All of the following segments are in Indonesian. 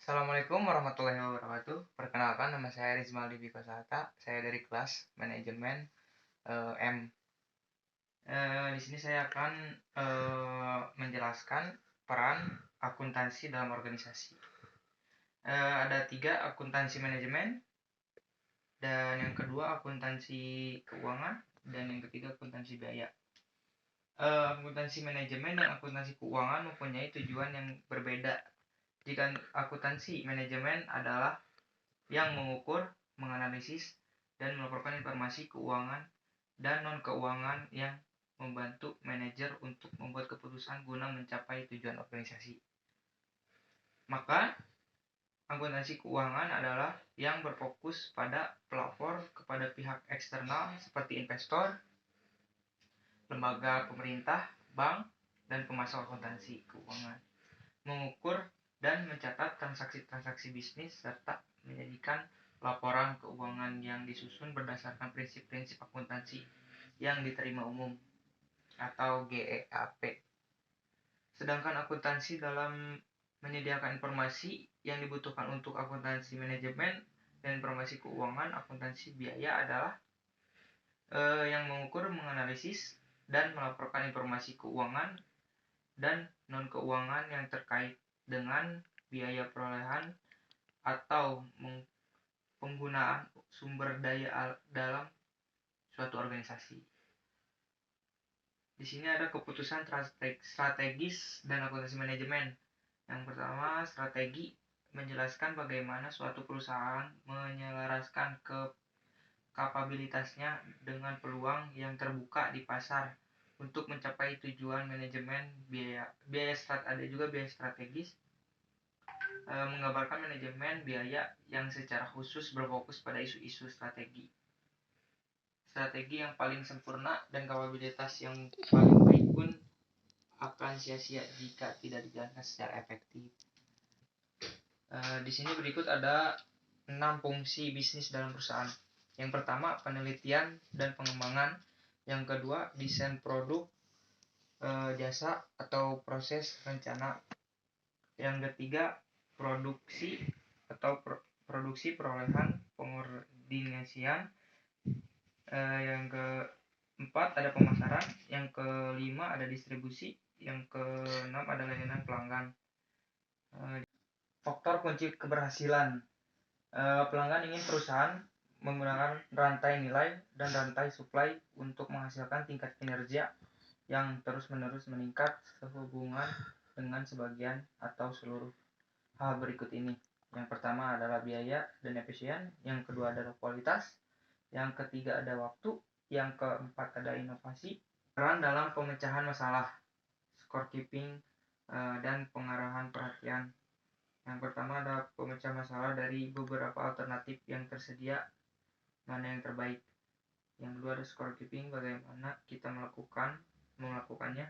Assalamualaikum warahmatullahi wabarakatuh. Perkenalkan, nama saya Rizmaldi Bikosata. Saya dari kelas manajemen M. Di sini saya akan menjelaskan peran akuntansi dalam organisasi. Ada 3 akuntansi manajemen, dan yang kedua akuntansi keuangan, dan yang ketiga akuntansi biaya. Akuntansi manajemen dan akuntansi keuangan mempunyai tujuan yang berbeda. Jika akuntansi manajemen adalah yang mengukur, menganalisis, dan melaporkan informasi keuangan dan non-keuangan yang membantu manajer untuk membuat keputusan guna mencapai tujuan organisasi. Maka, akuntansi keuangan adalah yang berfokus pada pelapor kepada pihak eksternal seperti investor, lembaga pemerintah, bank, dan pemasok akuntansi keuangan, mengukur dan mencatat transaksi-transaksi bisnis serta menjadikan laporan keuangan yang disusun berdasarkan prinsip-prinsip akuntansi yang diterima umum atau GAAP. Sedangkan akuntansi dalam menyediakan informasi yang dibutuhkan untuk akuntansi manajemen dan informasi keuangan, akuntansi biaya adalah yang mengukur, menganalisis, dan melaporkan informasi keuangan dan non-keuangan yang terkait dengan biaya perolehan atau penggunaan sumber daya dalam suatu organisasi. Di sini ada keputusan strategis dan akuntansi manajemen. Yang pertama, strategi menjelaskan bagaimana suatu perusahaan menyelaraskan kapabilitasnya dengan peluang yang terbuka di pasar untuk mencapai tujuan manajemen biaya. Ada juga biaya strategis, menggambarkan manajemen biaya yang secara khusus berfokus pada isu-isu strategi yang paling sempurna dan kapabilitas yang paling baik pun akan sia-sia jika tidak dijalankan secara efektif. Di sini berikut ada 6 fungsi bisnis dalam perusahaan. Yang pertama, penelitian dan pengembangan. Yang kedua, desain produk, jasa atau proses rencana. Yang ketiga, produksi atau produksi perolehan pengordinasian. Yang keempat ada pemasaran. Yang kelima ada distribusi. Yang keenam ada layanan pelanggan. Faktor kunci keberhasilan. Pelanggan ingin perusahaan menggunakan rantai nilai dan rantai supply untuk menghasilkan tingkat kinerja yang terus-menerus meningkat sehubungan dengan sebagian atau seluruh hal berikut ini. Yang pertama adalah biaya dan efisien, yang kedua adalah kualitas, yang ketiga ada waktu, yang keempat ada inovasi, peran dalam pemecahan masalah, scorekeeping, dan pengarahan perhatian. Yang pertama ada pemecah masalah dari beberapa alternatif yang tersedia, mana yang terbaik. Yang kedua ada scorekeeping, bagaimana kita melakukannya,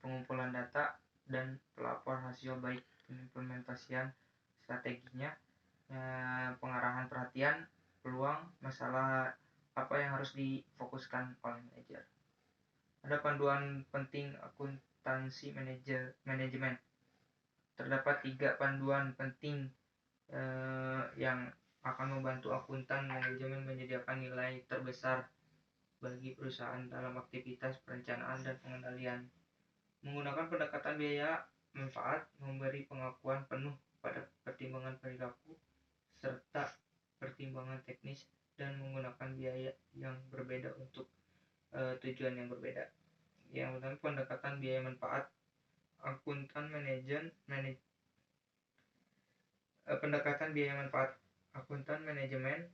pengumpulan data dan pelapor hasil baik implementasian strateginya, pengarahan perhatian, peluang, masalah apa yang harus difokuskan oleh manajer. Ada panduan penting akuntansi manajemen. Terdapat 3 panduan penting yang akan membantu akuntan manajemen menyediakan nilai terbesar bagi perusahaan dalam aktivitas perencanaan dan pengendalian. Menggunakan pendekatan biaya manfaat, memberi pengakuan penuh pada pertimbangan perilaku serta pertimbangan teknis, dan menggunakan biaya yang berbeda untuk tujuan yang berbeda. Yang pertama, pendekatan biaya manfaat. Pendekatan biaya manfaat. Akuntan manajemen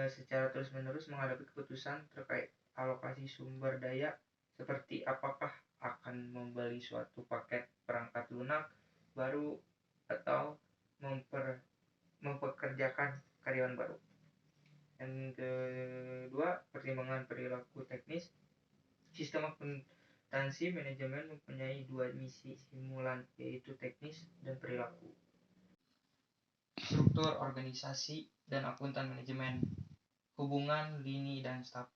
secara terus-menerus menghadapi keputusan terkait alokasi sumber daya, seperti apakah akan membeli suatu paket perangkat lunak baru atau mempekerjakan karyawan baru. Yang kedua, pertimbangan perilaku teknis. Sistem akuntansi manajemen mempunyai 2 misi stimulan, yaitu teknis dan perilaku. Struktur organisasi dan akuntan manajemen. Hubungan lini dan staf.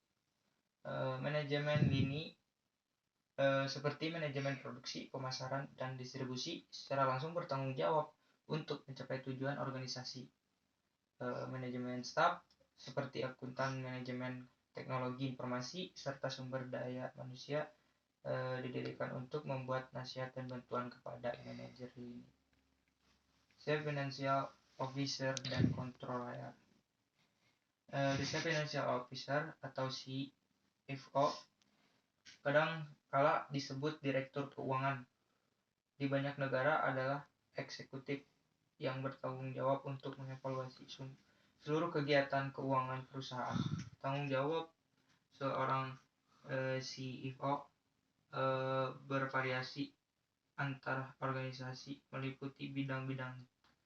Manajemen lini seperti manajemen produksi, pemasaran, dan distribusi secara langsung bertanggung jawab untuk mencapai tujuan organisasi. Manajemen staf seperti akuntan, manajemen teknologi informasi, serta sumber daya manusia didirikan untuk membuat nasihat dan bantuan kepada manajer lini. Chief Financial Officer dan Controller. The Chief Financial Officer atau CFO kadang kala disebut direktur keuangan di banyak negara adalah eksekutif yang bertanggung jawab untuk mengevaluasi seluruh kegiatan keuangan perusahaan. Tanggung jawab seorang CFO bervariasi antar organisasi, meliputi bidang-bidang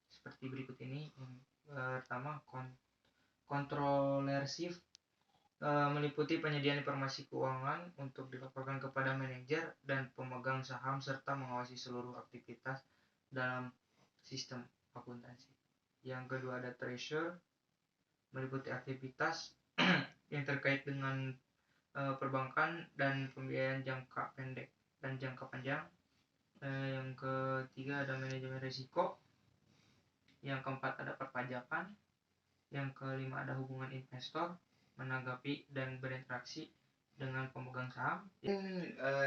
seperti berikut ini. Yang pertama, controllership meliputi penyediaan informasi keuangan untuk dilaporkan kepada manajer dan pemegang saham serta mengawasi seluruh aktivitas dalam sistem akuntansi. Yang kedua ada treasurer, meliputi aktivitas yang terkait dengan perbankan dan pembiayaan jangka pendek dan jangka panjang. Yang ketiga ada manajemen risiko. Yang keempat ada perpajakan. Yang kelima ada hubungan investor, menanggapi dan berinteraksi dengan pemegang saham.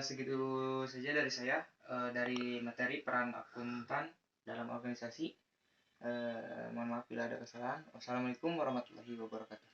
Segitu saja dari saya, dari materi peran akuntan dalam organisasi. Mohon maaf bila ada kesalahan. Wassalamualaikum warahmatullahi wabarakatuh.